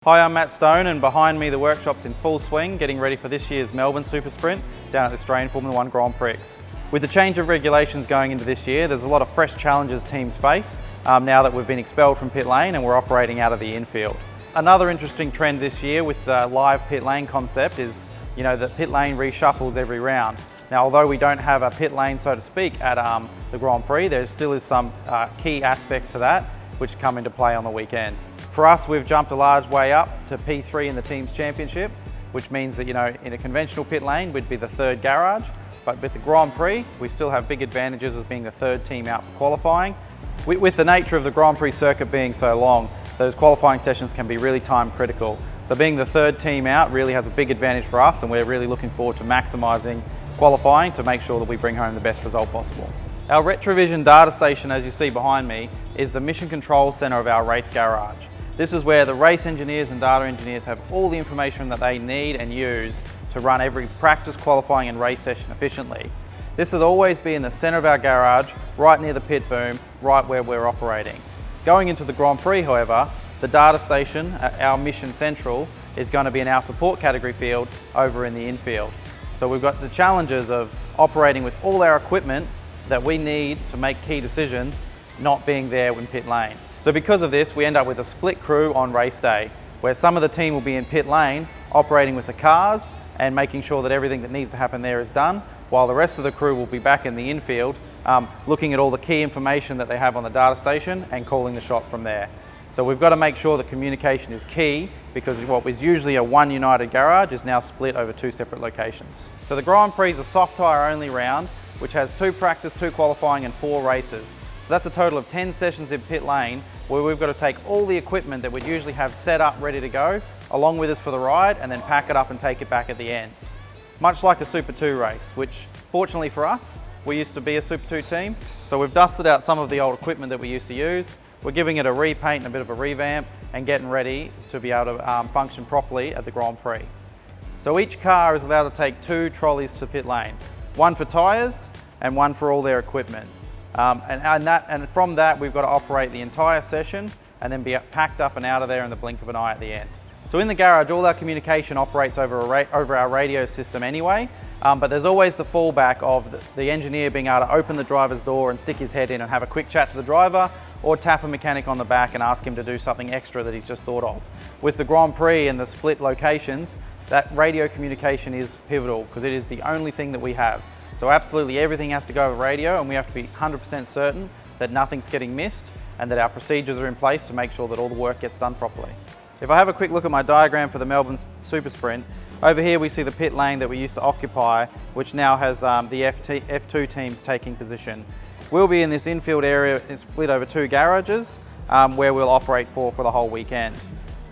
Hi, I'm Matt Stone, and behind me the workshop's in full swing, getting ready for this year's Melbourne Super Sprint down at the Australian Formula 1 Grand Prix. With the change of regulations going into this year, there's a lot of fresh challenges teams face now that we've been expelled from pit lane and we're operating out of the infield. Another interesting trend this year with the live pit lane concept is, that pit lane reshuffles every round. Now, although we don't have a pit lane, so to speak, at the Grand Prix, there still is some key aspects to that which come into play on the weekend. For us, we've jumped a large way up to P3 in the team's championship, which means that, in a conventional pit lane, we'd be the third garage. But with the Grand Prix, we still have big advantages as being the third team out for qualifying. With the nature of the Grand Prix circuit being so long, those qualifying sessions can be really time critical. So being the third team out really has a big advantage for us, and we're really looking forward to maximising qualifying to make sure that we bring home the best result possible. Our Retrovision data station, as you see behind me, is the mission control centre of our race garage. This is where the race engineers and data engineers have all the information that they need and use to run every practice, qualifying and race session efficiently. This will always be in the centre of our garage, right near the pit boom, right where we're operating. Going into the Grand Prix, however, the data station, our mission central, is going to be in our support category field over in the infield. So we've got the challenges of operating with all our equipment that we need to make key decisions not being there in pit lane. So because of this, we end up with a split crew on race day, where some of the team will be in pit lane operating with the cars and making sure that everything that needs to happen there is done, while the rest of the crew will be back in the infield looking at all the key information that they have on the data station and calling the shots from there. So we've got to make sure that communication is key, because what was usually a one united garage is now split over two separate locations. So the Grand Prix is a soft tyre only round, which has 2 practice, 2 qualifying and 4 races. So that's a total of 10 sessions in pit lane, where we've got to take all the equipment that we'd usually have set up ready to go along with us for the ride, and then pack it up and take it back at the end. Much like a Super 2 race, which fortunately for us, we used to be a Super 2 team. So we've dusted out some of the old equipment that we used to use. We're giving it a repaint and a bit of a revamp and getting ready to be able to function properly at the Grand Prix. So each car is allowed to take 2 trolleys to pit lane, 1 for tyres and 1 for all their equipment. And from that, we've got to operate the entire session and then be packed up and out of there in the blink of an eye at the end. So in the garage, all our communication operates over our radio system anyway, but there's always the fallback of the engineer being able to open the driver's door and stick his head in and have a quick chat to the driver, or tap a mechanic on the back and ask him to do something extra that he's just thought of. With the Grand Prix and the split locations, that radio communication is pivotal, because it is the only thing that we have. So absolutely everything has to go over radio, and we have to be 100% certain that nothing's getting missed and that our procedures are in place to make sure that all the work gets done properly. If I have a quick look at my diagram for the Melbourne Super Sprint, over here we see the pit lane that we used to occupy, which now has the F2 teams taking position. We'll be in this infield area split over 2 garages where we'll operate for the whole weekend.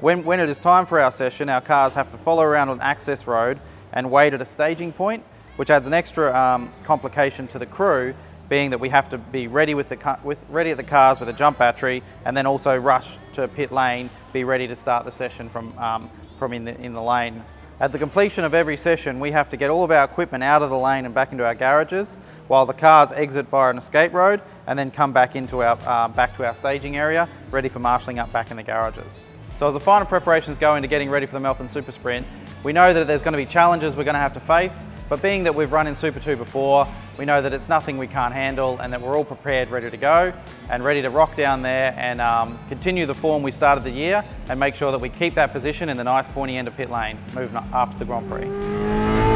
When it is time for our session, our cars have to follow around an access road and wait at a staging point, which adds an extra complication to the crew, being that we have to be ready ready at the cars with a jump battery, and then also rush to pit lane, be ready to start the session from in the lane. At the completion of every session, we have to get all of our equipment out of the lane and back into our garages, while the cars exit via an escape road and then come back into back to our staging area, ready for marshalling up back in the garages. So as the final preparations go into getting ready for the Melbourne Super Sprint, we know that there's going to be challenges we're going to have to face, but being that we've run in Super 2 before, we know that it's nothing we can't handle, and that we're all prepared, ready to go, and ready to rock down there and continue the form we started the year, and make sure that we keep that position in the nice pointy end of pit lane, moving up after the Grand Prix.